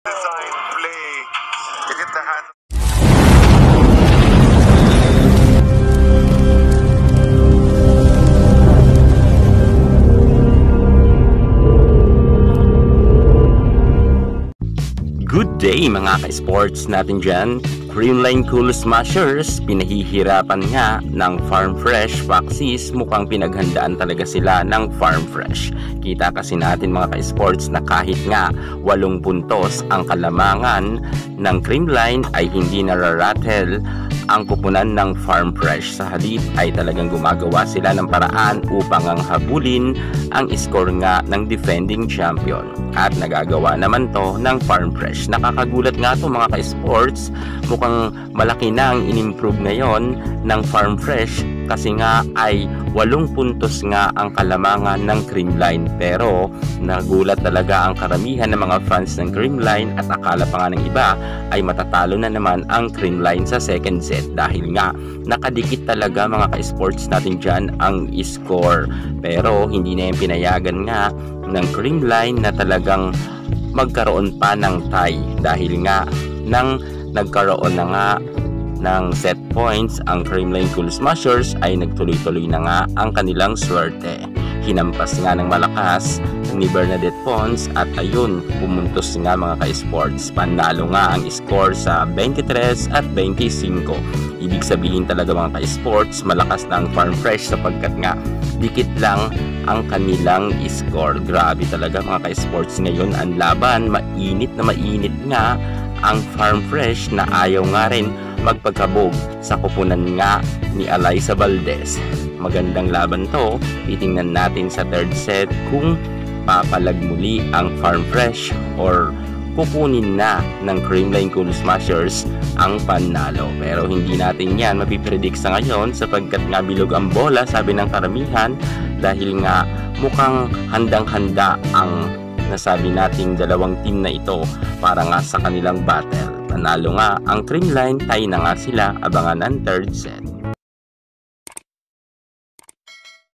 Design play. It hit the hand. Good day mga ka-sports natin dyan. Creamline Cool Smashers, pinahihirapan nga ng Farm Fresh Foxes. Mukhang pinaghandaan talaga sila ng Farm Fresh. Kita kasi natin mga ka-sports na kahit nga 8 puntos ang kalamangan ng Creamline ay hindi nararatel ang kupunan ng Farm Fresh. Sa halip ay talagang gumagawa sila ng paraan upang ang habulin ang score nga ng defending champion. At nagagawa naman to ng Farm Fresh. Nakakagulat nga to mga ka-sports. Mukhang malaki na ang in-improve ngayon ng Farm Fresh kasi nga ay 8 puntos nga ang kalamangan ng Creamline. Pero nagulat talaga ang karamihan ng mga fans ng Creamline at akala pa nga ng iba ay matatalo na naman ang Creamline sa second set dahil nga nakadikit talaga mga ka-sports natin dyan ang score. Pero hindi na yung pinayagan nga ng Creamline na talagang magkaroon pa ng tie dahil nga nang nagkaroon na nga ng set points ang Creamline Cool Smashers ay nagtuloy-tuloy na nga ang kanilang swerte. Hinampas nga ng malakas ni Bernadette Pons at ayun, pumuntos nga mga ka-sports. Panalo nga ang score sa 23 at 25. Ibig sabihin talaga mga ka-sports, malakas na ang Farm Fresh sapagkat nga dikit lang ang kanilang score. Grabe talaga mga ka-sports ngayon ang laban, mainit na mainit nga ang Farm Fresh na ayaw nga rin magpagkabog sa kupunan nga ni Alyssa Valdez. Magandang laban to. Titingnan natin sa third set kung papalag muli ang Farm Fresh or kukunin na ng Creamline Cool Smashers ang panalo. Pero hindi natin yan mapipredict sa ngayon sapagkat nga bilog ang bola sabi ng karamihan dahil nga mukhang handang-handa ang nasabi nating dalawang team na ito para nga sa kanilang battle. Panalo nga ang Creamline, tie na nga sila, abangan ang third set.